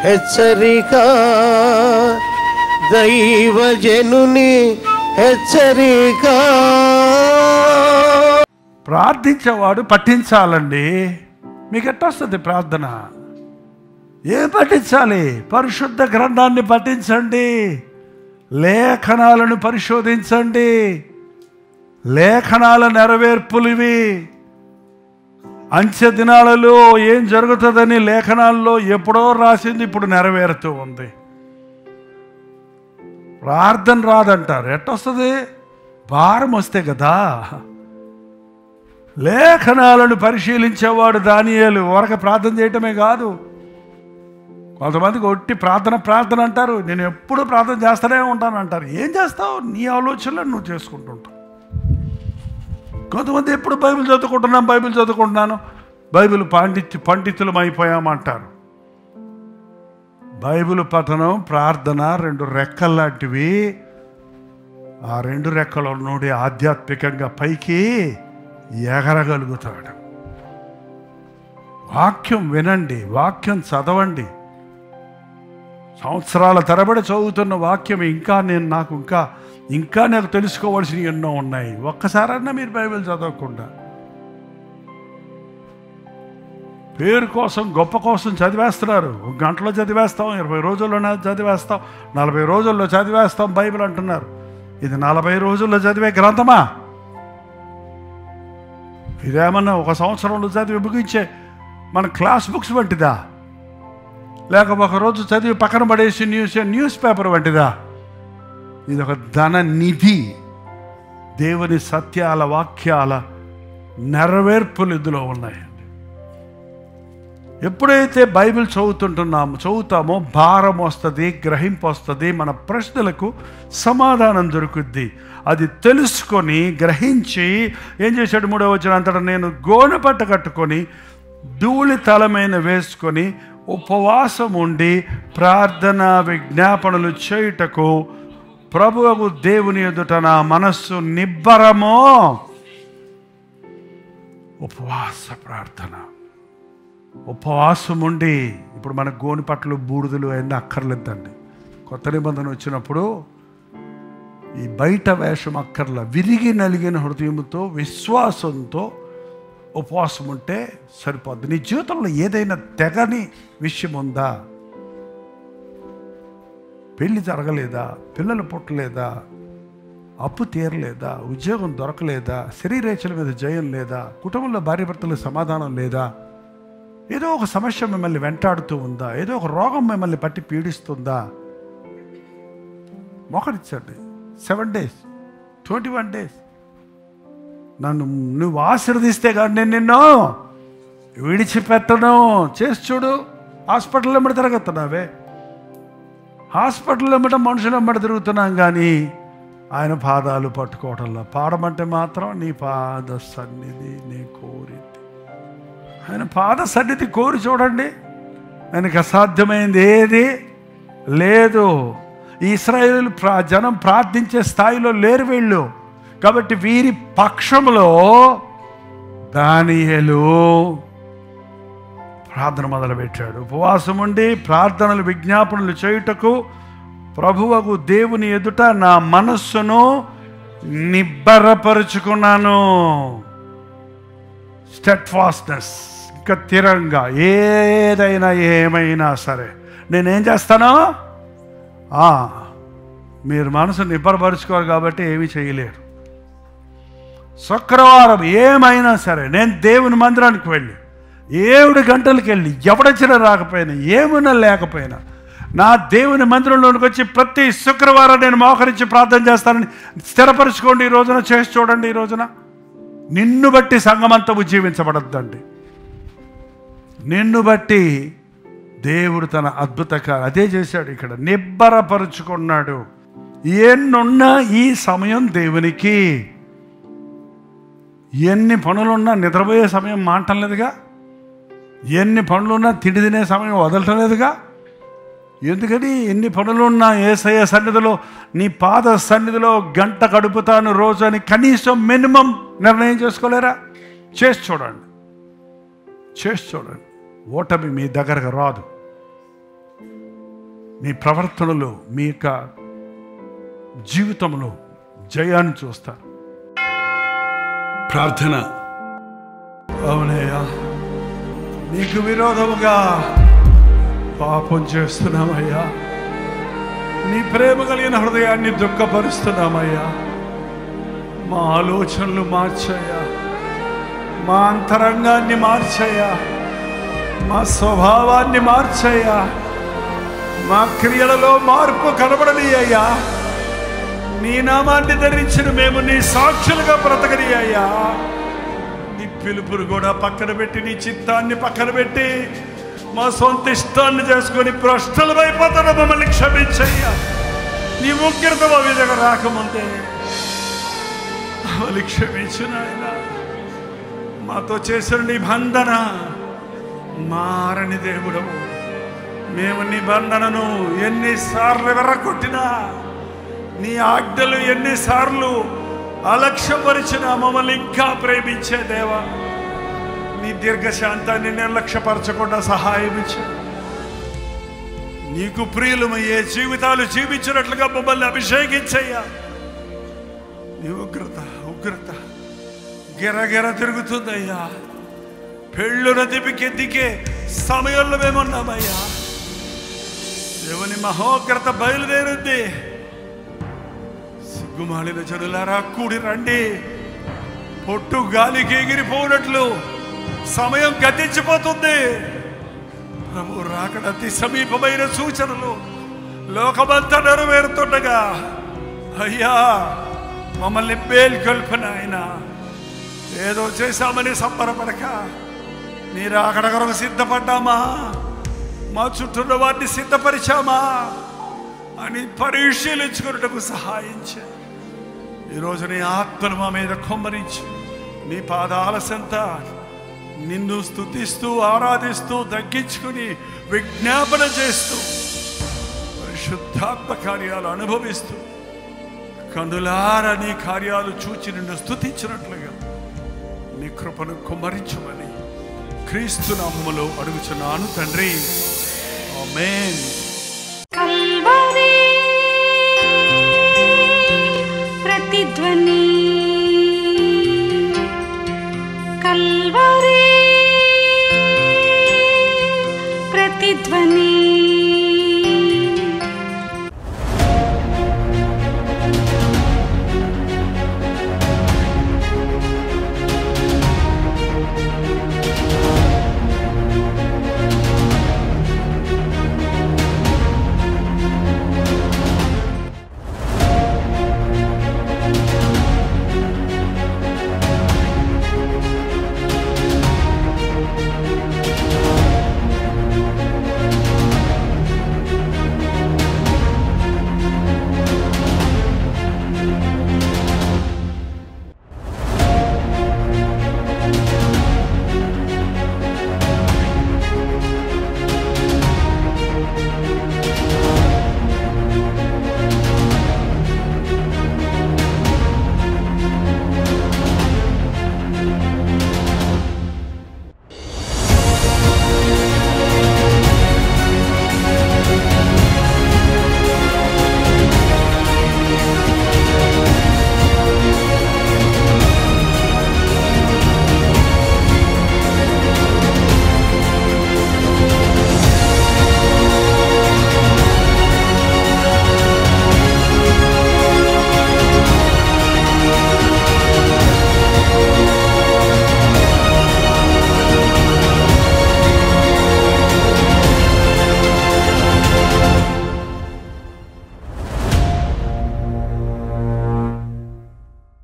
హెచ్చరిక, దైవజనుని హెచ్చరిక. ప్రార్థించేవాడు పఠించాలండి. మీకు ఎట్లా వస్తుంది ప్రార్థన? ఏం పఠించాలి? పరిశుద్ధ గ్రంథాన్ని పఠించండి, లేఖనాలను పరిశోధించండి. లేఖనాల నెరవేర్పులు ఇవి. అంచె దినాలలో ఏం జరుగుతుందని లేఖనాల్లో ఎప్పుడో రాసింది ఇప్పుడు నెరవేరుతూ ఉంది. ప్రార్థన రాదంటారు. ఎట్టొస్తుంది? భారం వస్తే కదా. లేఖనాలను పరిశీలించేవాడు దానియేలు వరకు ప్రార్థన చేయటమే కాదు. కొంతమందికి ఒట్టి ప్రార్థన అంటారు. నేను ఎప్పుడు ప్రార్థన చేస్తూనే ఉంటాను అంటారు. ఏం చేస్తావు? నీ ఆలోచనలు నువ్వు చేసుకుంటుంటావు. కొంతమంది ఎప్పుడు బైబిల్ చదువుకుంటున్నాను, బైబిల్ పండితులం అయిపోయామంటారు. బైబిల్ పఠనం, ప్రార్థన రెండు రెక్కల్లాంటివి. ఆ రెండు రెక్కల నుండి ఆధ్యాత్మికంగా పైకి ఎగరగలుగుతాడు. వాక్యం వినండి, వాక్యం చదవండి. సంవత్సరాల తరబడి చదువుతున్న వాక్యం ఇంకా నాకు తెలుసుకోవాల్సినవి ఎన్నో ఉన్నాయి. ఒక్కసారన్నా మీరు బైబిల్ చదవకుండా పేరు కోసం, గొప్ప కోసం చదివేస్తున్నారు. 1 గంటలో చదివేస్తాం, 20 రోజుల్లోనే చదివేస్తాం, 40 రోజుల్లో చదివేస్తాం బైబిల్ అంటున్నారు. ఇది 40 రోజుల్లో చదివే గ్రంథమా? ఇదేమన్నా 1 సంవత్సరంలో చదివి ముగించే మన క్లాస్ బుక్స్ వంటిదా? లేక ఒకరోజు చదివి పక్కన పడేసి న్యూస్ పేపర్ వంటిదా? ఇది ఒక ధన నిధి. దేవుని సత్యాల, వాక్యాల నెరవేర్పులు ఇందులో ఉన్నాయండి. ఎప్పుడైతే బైబిల్ చదువుతామో భారం వస్తుంది, గ్రహింపు వస్తుంది, మన ప్రశ్నలకు సమాధానం దొరుకుద్ది. అది తెలుసుకొని గ్రహించి ఏం చేశాడు? 3వ వచనం అంతటా నేను గోనె పట్ట కట్టుకొని ధూళి తలమైన వేసుకొని ఉపవాసం ఉండి ప్రార్థన విజ్ఞాపనలు చేయుటకు ప్రభువు దేవుని ఎదుట నా మనస్సు నిబ్బరమో. ఉపవాస ప్రార్థన, ఉపవాసం ఉండి. ఇప్పుడు మన గోని పట్లు, బూడిదలు అన్నీ అక్కర్లేదండి. కొత్త నిబంధన వచ్చినప్పుడు ఈ బయట వేషం అక్కర్ల. విరిగి నలిగిన హృదయంతో, విశ్వాసంతో ఉపవాసం ఉంటే సరిపోద్ది. నీ జీవితంలో ఏదైనా తెగని విషయం ఉందా? పెళ్ళి జరగలేదా? పిల్లలు పుట్టలేదా? అప్పు తీరలేదా? ఉద్యోగం దొరకలేదా? శరీరేచ్ఛల మీద జయం లేదా? కుటుంబంలో భార్యాభర్తలకు సమాధానం లేదా? ఏదో ఒక సమస్య మిమ్మల్ని వెంటాడుతూ ఉందా? ఏదో ఒక రోగం మిమ్మల్ని పట్టి పీడిస్తుందా? మోకరించండి. 7 days, 21 days. నువ్వు ఆశీర్వదిస్తే కానీ నేను నిన్ను విడిచిపెట్టను. చేసి చూడు. హాస్పిటల్ వెంబడి తిరగతున్నావే, హాస్పిటల్ వెంబడి మనుషులు వెంబడి తిరుగుతున్నాం కానీ ఆయన పాదాలు పట్టుకోవటంలో. పాడమంటే మాత్రం నీ పాద సన్నిధి నీ కోరిది. ఆయన పాద సన్నిధి కోరి చూడండి. ఆయనకు అసాధ్యమైంది ఏది లేదు. ఇశ్రాయేలు జనం ప్రార్థించే స్థాయిలో లేరు వీళ్ళు. కాబట్టి వీరి పక్షంలో దానియేలు ప్రార్థన మొదలుపెట్టాడు. ఉపవాసం ఉండి ప్రార్థనలు విజ్ఞాపనలు చేయుటకు ప్రభువగు దేవుని ఎదుట నా మనస్సును నిబ్బరపరుచుకున్నాను. స్టెడ్ఫాస్ట్నెస్, ఇంకా స్థిరంగా ఏదైనా ఏమైనా సరే నేనేం చేస్తానో మీరు మనసు నిబ్బరపరుచుకోరు కాబట్టి ఏమీ చేయలేరు. శుక్రవారం ఏమైనా సరే నేను దేవుని మందిరానికి వెళ్ళి 7 గంటలకు వెళ్ళి ఎవడొచ్చినా రాకపోయినా ఏమైనా లేకపోయినా నా దేవుని మందిరంలోనికి వచ్చి ప్రతి శుక్రవారం నేను మోకరించి ప్రార్థన చేస్తానని స్థిరపరచుకోండి. ఈ రోజున చేసి చూడండి. ఈ రోజున నిన్ను బట్టి సంఘమంతా ఉజ్జీవించబడద్దండి. నిన్ను బట్టి దేవుడు తన అద్భుత అదే చేశాడు. ఇక్కడ నిబ్బరపరుచుకున్నాడు. ఎన్నున్నా ఈ సమయం దేవునికి. ఎన్ని పనులున్నా నిద్రపోయే సమయం మానటం లేదుగా. ఎన్ని పనులున్నా తిండి తినే సమయం వదలటం లేదుగా. ఎందుకని ఎన్ని పనులున్నా యేసయ్య సన్నిధిలో, నీ పాద సన్నిధిలో గంట గడుపుతాను రోజు అని కనీసం మినిమం నిర్ణయం చేసుకోలేరా? చేసి చూడండి. ఓటమి మీ దగ్గరకు రాదు. మీ ప్రవర్తనలో, మీ యొక్క జీవితంలో జయాన్ని చూస్తారు. ప్రార్థన. అవునయ్యా, నీకు విరోధముగా పాపం చేస్తున్నామయ్యా. నీ ప్రేమ కలిగిన హృదయాన్ని దుఃఖపరుస్తున్నామయ్యా. మా ఆలోచనలు మార్చయ్యా, మా అంతరంగాన్ని మార్చయ్యా, మా స్వభావాన్ని మార్చయ్యా, మా క్రియలలో మార్పు కనబడనీయ్యా. నీ నామాన్ని ధరించిన మేము నీ సాక్షులుగా బ్రతకనీయ్యా. నీ పిలుపును కూడా పక్కన పెట్టి, నీ చిత్తాన్ని పక్కన పెట్టి మా సొంత ఇష్టాన్ని చేసుకొని భ్రష్టలమైపోతున్న మమ్మల్ని క్షమించయ్యా. నీ ఉగ్రత మా మీదగా రాకముందే మమ్మల్ని క్షమించిన ఆయన. మాతో చేసిన నిబంధన మారని దేవుడము. మేము నిబంధనను ఎన్నిసార్లు వెర్రగొట్టినా, నీ ఆజ్ఞలు ఎన్నిసార్లు అలక్ష్యపరిచినా మమ్మల్ని ఇంకా ప్రేమించే దేవా, నీ దీర్ఘశాంతాన్ని నిర్లక్ష్యపరచకుండా సహాయం ఇచ్చా. నీకు ప్రియులమయ్యే జీవితాలు జీవించినట్లుగా మమ్మల్ని అభిషేకించయ్యా. నీ ఉగ్రత గిరగిర తిరుగుతుందయ్యా. పెళ్ళున దిపికెద్దికే సమయంలో మేమున్నామయ్యా. దేవుని మహోగ్రత బయలుదేరుంది. సిగ్గుమాలిన జనులారా కూడి రండి. పొట్టు గాలికి ఎగిరిపోనట్లు సమయం గతించిపోతుంది. ప్రభు రాకడ అతి సమీపమైన సూచనలు లోకమంతా నెరవేరుతుండగా అయ్యా మమ్మల్ని మేల్కొల్పిన ఆయన. ఏదో చేశామని సంబరపడక నీ రాకడ కొరకు సిద్ధపడ్డామా, మా చుట్టూ వారిని సిద్ధపరిచామా అని పరిశీలించుకున్నటకు సహాయించే. ఈరోజు నీ ఆత్మను మా మీద కొమ్మరించి నీ పాదాల చెంత నిన్ను స్తుతిస్తూ ఆరాధిస్తూ తగ్గించుకుని విజ్ఞాపన చేస్తూ పరిశుద్ధాత్మ కార్యాలు అనుభవిస్తూ కనులారా నీ కార్యాలు చూచి నిన్ను స్తుతించినట్లుగా నీ కృపను కుమ్మరించమని క్రీస్తు నామములో అడుగుచున్నాను తండ్రి. ఆమేన్. Calvary Prathidhwani, Calvary ప్రతిధ్వని.